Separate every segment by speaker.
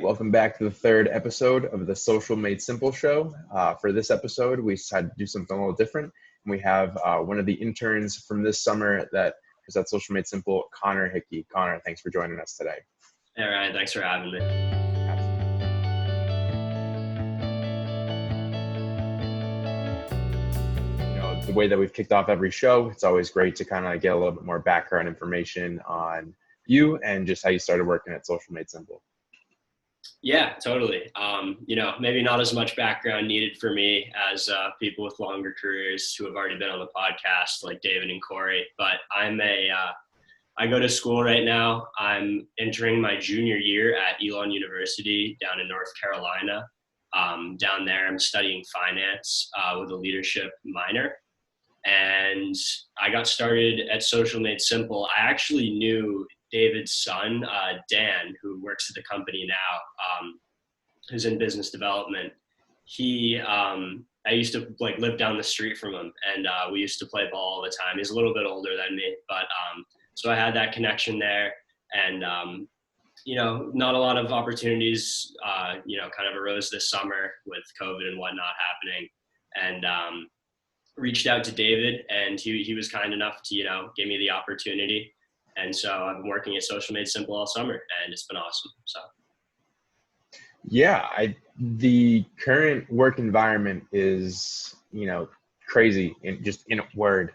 Speaker 1: Welcome back to the third episode of the Social Made Simple show. For this episode, we decided to do something a little different. And we have one of the interns from this summer that was at Social Made Simple, Connor Hickey. Connor, thanks for joining us today.
Speaker 2: Hey, Ryan, thanks for having me.
Speaker 1: The way that we've kicked off every show, it's always great to kind of get a little bit more background information on you and just how you started working at Social Made Simple.
Speaker 2: Yeah, totally. Maybe not as much background needed for me as people with longer careers who have already been on the podcast, like David and Corey. But I go to school right now. I'm entering my junior year at Elon University down in North Carolina. Down there, I'm studying finance with a leadership minor. And I got started at Social Made Simple. I actually knew David's son, Dan, who works at the company now, who's in business development. I used to live down the street from him, and we used to play ball all the time. He's a little bit older than me, but so I had that connection there, and not a lot of opportunities, kind of arose this summer with COVID and whatnot happening, and reached out to David, and he was kind enough to give me the opportunity. And so I've been working at Social Made Simple all summer, and it's been awesome. So,
Speaker 1: yeah, the current work environment is, crazy. In a word,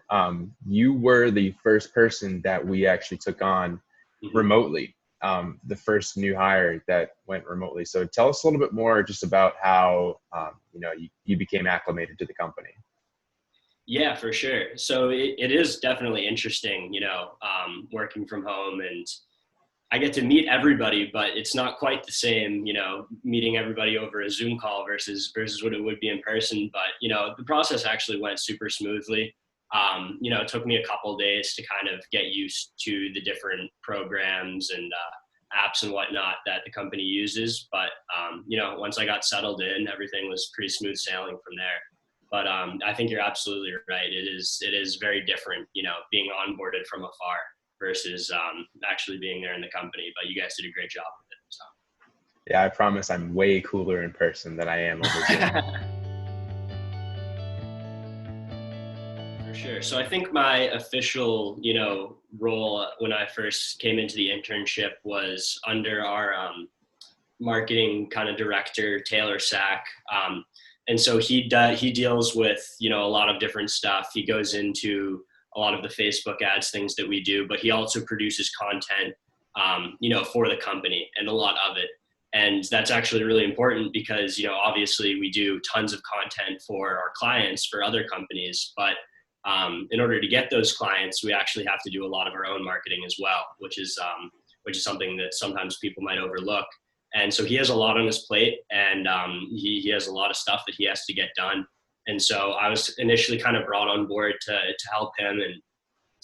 Speaker 1: you were the first person that we actually took on remotely, the first new hire that went remotely. So tell us a little bit more just about how, you became acclimated to the company.
Speaker 2: Yeah, for sure. So it is definitely interesting, working from home, and I get to meet everybody, but it's not quite the same, meeting everybody over a Zoom call versus what it would be in person. But, the process actually went super smoothly. It took me a couple days to kind of get used to the different programs and apps and whatnot that the company uses. But, once I got settled in, everything was pretty smooth sailing from there. But I think you're absolutely right. It is very different, being onboarded from afar versus actually being there in the company. But you guys did a great job with it. So.
Speaker 1: Yeah, I promise I'm way cooler in person than I am over
Speaker 2: Zoom. For sure. So I think my official, role when I first came into the internship was under our marketing kind of director, Taylor Sack. And so he deals with, a lot of different stuff. He goes into a lot of the Facebook ads, things that we do, but he also produces content, for the company, and a lot of it. And that's actually really important because, obviously we do tons of content for our clients, for other companies, but in order to get those clients, we actually have to do a lot of our own marketing as well, which is something that sometimes people might overlook. And so he has a lot on his plate, and he has a lot of stuff that he has to get done. And so I was initially kind of brought on board to help him and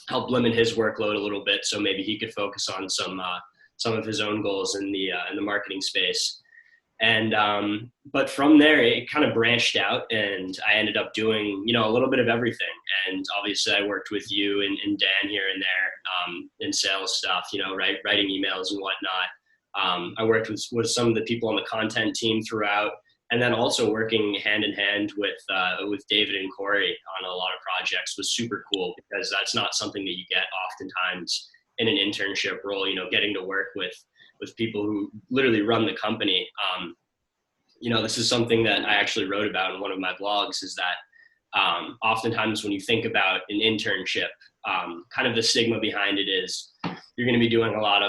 Speaker 2: help limit his workload a little bit, so maybe he could focus on some of his own goals in the marketing space. And but from there, it kind of branched out, and I ended up doing a little bit of everything. And obviously, I worked with you and Dan here and there in sales stuff, writing emails and whatnot. I worked with some of the people on the content team throughout, and then also working hand in hand with David and Corey on a lot of projects was super cool, because that's not something that you get oftentimes in an internship role, getting to work with people who literally run the company. This is something that I actually wrote about in one of my blogs, is that oftentimes when you think about an internship, kind of the stigma behind it is you're going to be doing a lot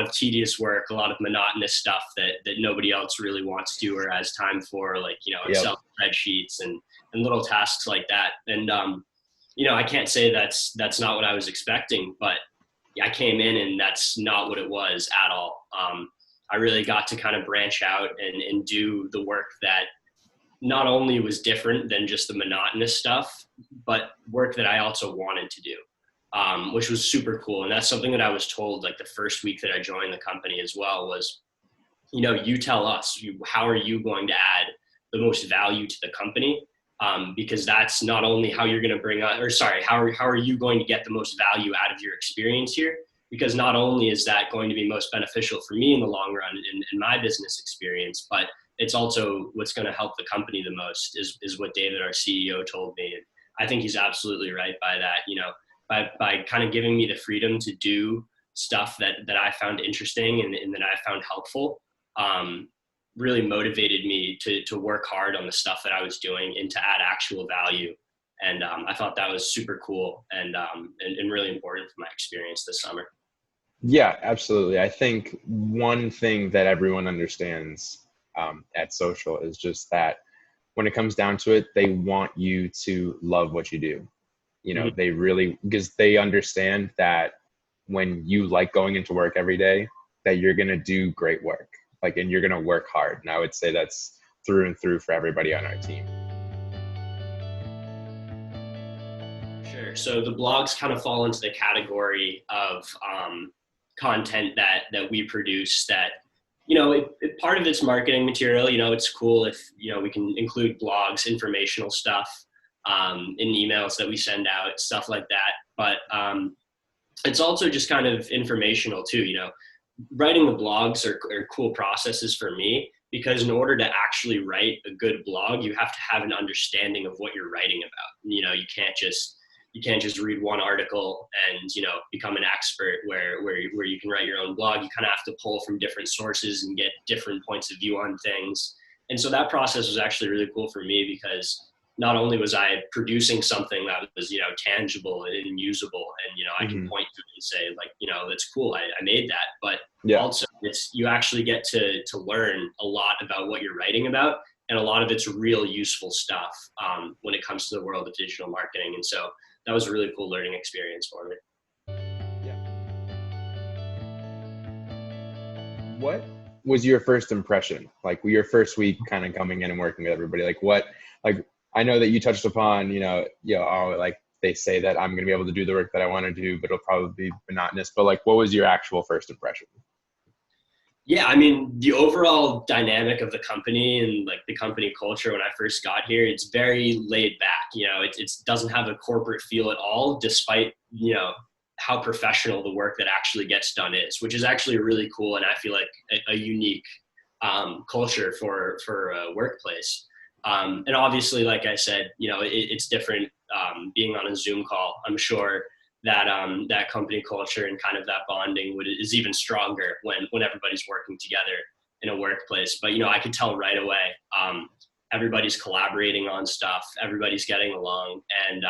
Speaker 2: of tedious work, a lot of monotonous stuff that nobody else really wants to or has time for, like, Excel spreadsheets and little tasks like that. And, I can't say that's not what I was expecting, but I came in and that's not what it was at all. I really got to kind of branch out and do the work that not only was different than just the monotonous stuff, but work that I also wanted to do. Which was super cool. And that's something that I was told like the first week that I joined the company as well was, you tell us, how are you going to add the most value to the company? Because that's not only how you're going to how are you going to get the most value out of your experience here, because not only is that going to be most beneficial for me in the long run in my business experience, but it's also what's going to help the company the most is what David, our CEO, told me. And I think he's absolutely right by that. You know, by kind of giving me the freedom to do stuff that I found interesting and that I found helpful, really motivated me to work hard on the stuff that I was doing and to add actual value. And I thought that was super cool and really important for my experience this summer.
Speaker 1: Yeah, absolutely. I think one thing that everyone understands at Social is just that when it comes down to it, they want you to love what you do. You know, they really, because they understand that when you like going into work every day, that you're going to do great work, like, and you're going to work hard. And I would say that's through and through for everybody on our team.
Speaker 2: Sure. So the blogs kind of fall into the category of content that we produce that, you know, part of it's marketing material. You know, it's cool if, you know, we can include blogs, informational stuff, in emails that we send out, stuff like that. But it's also just kind of informational too. You know, writing the blogs are cool processes for me, because in order to actually write a good blog, you have to have an understanding of what you're writing about. You know, you can't just read one article and, you know, become an expert where you can write your own blog. You kind of have to pull from different sources and get different points of view on things. And so that process was actually really cool for me, because not only was I producing something that was, you know, tangible and usable, and, you know, I can point to it and say, like, you know, that's cool, I made that, but also you actually get to learn a lot about what you're writing about, and a lot of it's real useful stuff when it comes to the world of digital marketing. And so that was a really cool learning experience for me.
Speaker 1: What was your first impression? Like, your first week kind of coming in and working with everybody, like I know that you touched upon, like, they say that I'm going to be able to do the work that I want to do, but it'll probably be monotonous. But like, what was your actual first impression?
Speaker 2: Yeah, I mean, the overall dynamic of the company and like the company culture when I first got here, it's very laid back. You know, it doesn't have a corporate feel at all, despite, you know, how professional the work that actually gets done is, which is actually really cool. And I feel like a unique culture for a workplace. And obviously, like I said, you know, it's different being on a Zoom call. I'm sure that that company culture and kind of that bonding is even stronger when everybody's working together in a workplace. But, you know, I could tell right away, everybody's collaborating on stuff, everybody's getting along, and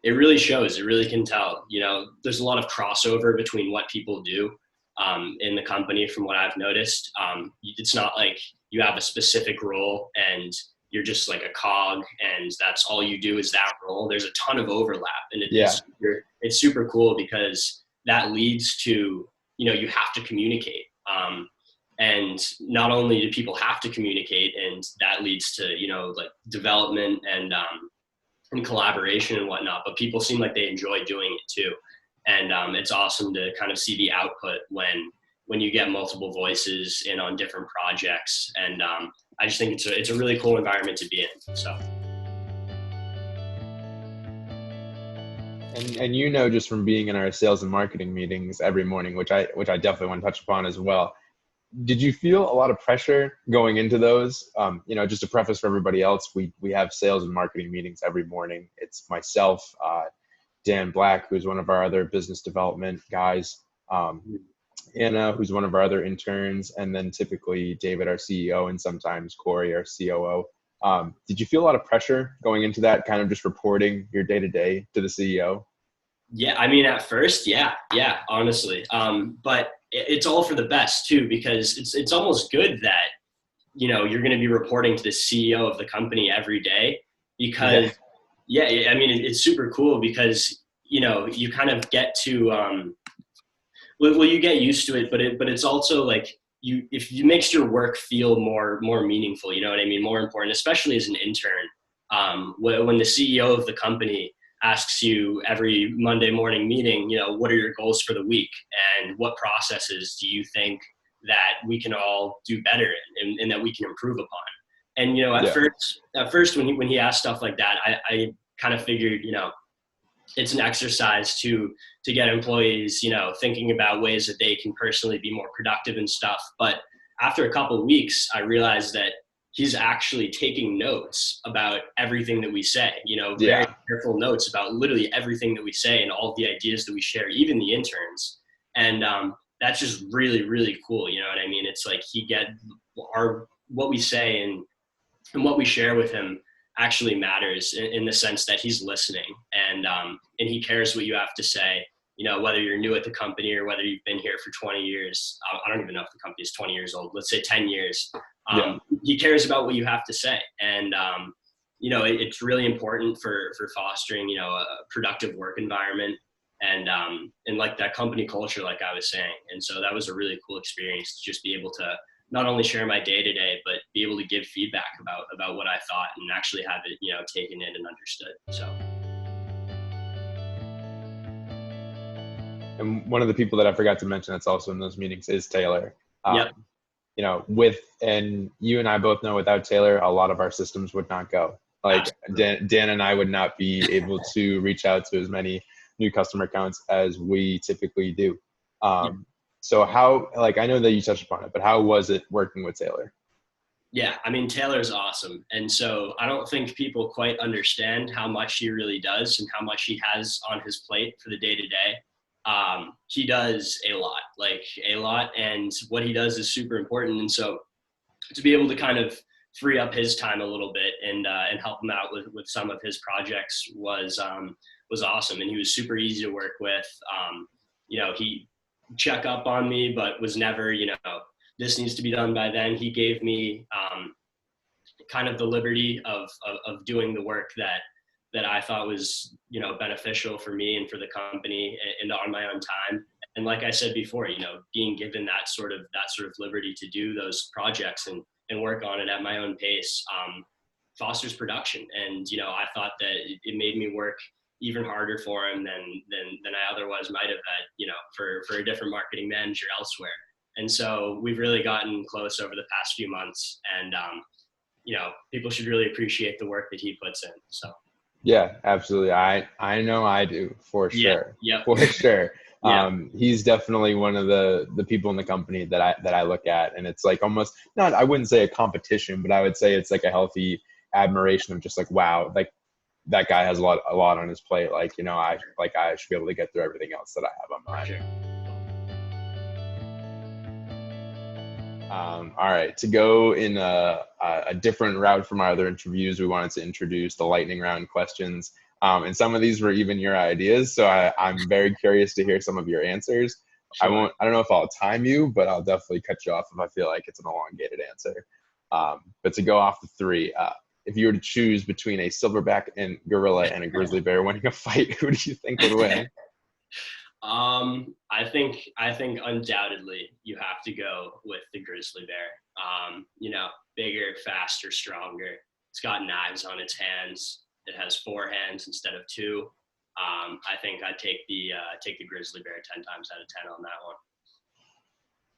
Speaker 2: it really shows. It really can tell. You know, there's a lot of crossover between what people do in the company from what I've noticed. It's not like you have a specific role and you're just like a cog and that's all you do is that role. There's a ton of overlap, and it's super cool, because that leads to, you know, you have to communicate. And not only do people have to communicate, and that leads to, you know, like development and collaboration and whatnot, but people seem like they enjoy doing it too. And it's awesome to kind of see the output when you get multiple voices in on different projects. And I just think it's a really cool environment to be in. So.
Speaker 1: And you know, just from being in our sales and marketing meetings every morning, which I definitely want to touch upon as well. Did you feel a lot of pressure going into those? You know, just to preface for everybody else, we have sales and marketing meetings every morning. It's myself, Dan Black, who's one of our other business development guys, Anna, who's one of our other interns, and then typically David, our CEO, and sometimes Corey, our COO. Did you feel a lot of pressure going into that, kind of just reporting your day-to-day to the CEO?
Speaker 2: Yeah, I mean, at first, yeah, honestly. But it's all for the best too, because it's almost good that, you know, you're going to be reporting to the CEO of the company every day, because I mean, it's super cool, because, you know, you kind of get to, well, you get used to it, but it's also like if it makes your work feel more meaningful, you know what I mean? More important, especially as an intern. When the CEO of the company asks you every Monday morning meeting, you know, what are your goals for the week, and what processes do you think that we can all do better in, and that we can improve upon? And, you know, at first when he asked stuff like that, I kind of figured, you know, it's an exercise to get employees, thinking about ways that they can personally be more productive and stuff. But after a couple of weeks, I realized that he's actually taking notes about everything that we say, very careful notes about literally everything that we say and all the ideas that we share, even the interns. And that's just really, really cool. You know what I mean? It's like what we say and what we share with him actually matters in the sense that he's listening and he cares what you have to say, whether you're new at the company or whether you've been here for 20 years. I don't even know if the company is 20 years old. Let's say 10 years. He cares about what you have to say. And, it's really important for fostering, a productive work environment and like that company culture, like I was saying. And so that was a really cool experience to just be able to not only share my day to day, but be able to give feedback about what I thought and actually have it, taken in and understood. So.
Speaker 1: And one of the people that I forgot to mention that's also in those meetings is Taylor.
Speaker 2: Yep.
Speaker 1: And you and I both know without Taylor, a lot of our systems would not go. Like Dan and I would not be able to reach out to as many new customer accounts as we typically do. So how, I know that you touched upon it, but how was it working with Taylor?
Speaker 2: Yeah, I mean, Taylor's awesome. And so I don't think people quite understand how much he really does and how much he has on his plate for the day to day. He does a lot, and what he does is super important. And so to be able to kind of free up his time a little bit and help him out with some of his projects was awesome. And he was super easy to work with. He check up on me, but was never, this needs to be done by then. He gave me kind of the liberty of doing the work that I thought was, beneficial for me and for the company and on my own time. And like I said before, being given that sort of liberty to do those projects and work on it at my own pace fosters production. And, I thought that it made me work even harder for him than I otherwise might have had, for a different marketing manager elsewhere. And so we've really gotten close over the past few months, and people should really appreciate the work that he puts in. So.
Speaker 1: Yeah, absolutely. I know I do for sure.
Speaker 2: Yeah.
Speaker 1: For sure.
Speaker 2: Yeah.
Speaker 1: He's definitely one of the people in the company that I look at, and it's like almost not, I wouldn't say a competition, but I would say it's like a healthy admiration of just like, wow, like that guy has a lot on his plate. I should be able to get through everything else that I have on mine.
Speaker 2: Sure.
Speaker 1: All right, to go in a different route from our other interviews, we wanted to introduce the lightning round questions. And some of these were even your ideas, so I'm very curious to hear some of your answers. Sure. I don't know if I'll time you, but I'll definitely cut you off if I feel like it's an elongated answer. But to go off the three, if you were to choose between a silverback and gorilla and a grizzly bear winning a fight, who do you think would win?
Speaker 2: I think undoubtedly you have to go with the grizzly bear. Bigger, faster, stronger. It's got knives on its hands. It has 4 hands instead of 2. I think I'd take the grizzly bear 10 times out of 10 on that one.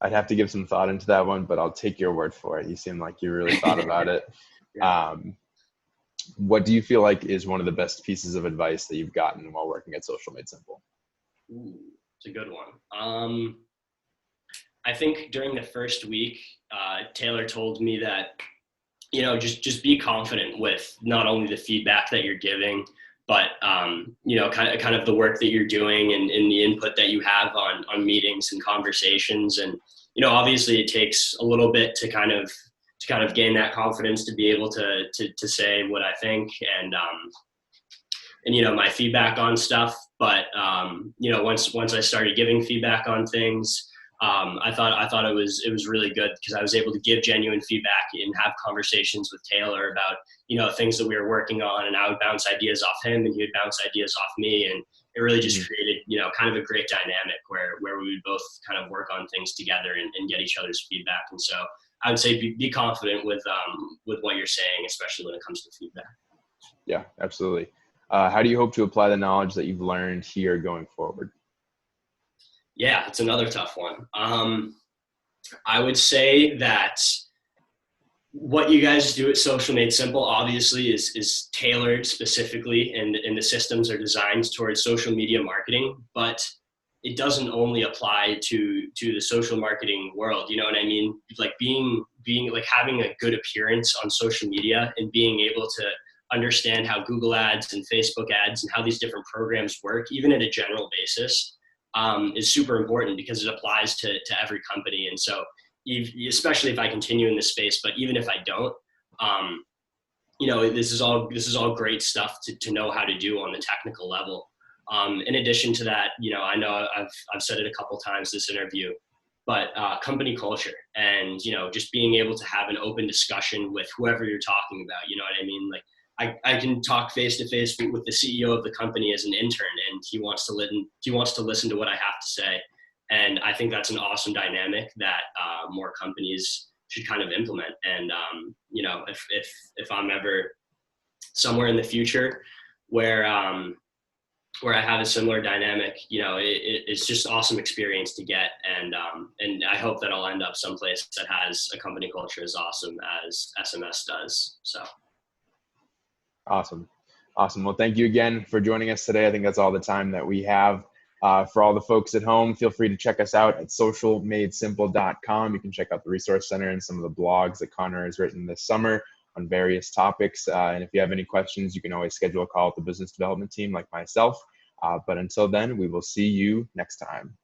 Speaker 1: I'd have to give some thought into that one, but I'll take your word for it. You seem like you really thought about it. Yeah. What do you feel like is one of the best pieces of advice that you've gotten while working at SocialMadeSimple?
Speaker 2: Ooh, it's a good one. I think during the first week, Taylor told me that, just be confident with not only the feedback that you're giving, but, kind of the work that you're doing and the input that you have on meetings and conversations. And, obviously it takes a little bit to kind of gain that confidence to be able to say what I think and my feedback on stuff. But, once I started giving feedback on things, I thought it was really good because I was able to give genuine feedback and have conversations with Taylor about, things that we were working on, and I would bounce ideas off him and he would bounce ideas off me. And it really just created, kind of a great dynamic where we would both kind of work on things together and get each other's feedback. And so I would say be confident with what you're saying, especially when it comes to feedback.
Speaker 1: Yeah, absolutely. How do you hope to apply the knowledge that you've learned here going forward?
Speaker 2: Yeah, it's another tough one. I would say that what you guys do at Social Made Simple obviously is tailored specifically, and the systems are designed towards social media marketing, but it doesn't only apply to the social marketing world. You know what I mean? Like being like having a good appearance on social media and being able to understand how Google ads and Facebook ads and how these different programs work, even at a general basis, is super important because it applies to every company. And so especially if I continue in this space, but even if I don't, you know, this is all great stuff to know how to do on the technical level. In addition to that, you know, I know I've said it a couple times this interview, but company culture and, you know, just being able to have an open discussion with whoever you're talking about, you know what I mean? Like I can talk face to face with the CEO of the company as an intern, and he wants to listen to what I have to say. And I think that's an awesome dynamic that more companies should kind of implement. And, you know, if I'm ever somewhere in the future where I have a similar dynamic, you know, it's just awesome experience to get. And I hope that I'll end up someplace that has a company culture as awesome as SMS does. So.
Speaker 1: Awesome. Well, thank you again for joining us today. I think that's all the time that we have. For all the folks at home, feel free to check us out at SocialMadeSimple.com. You can check out the Resource Center and some of the blogs that Connor has written this summer on various topics. And if you have any questions, you can always schedule a call with the business development team like myself. But until then, we will see you next time.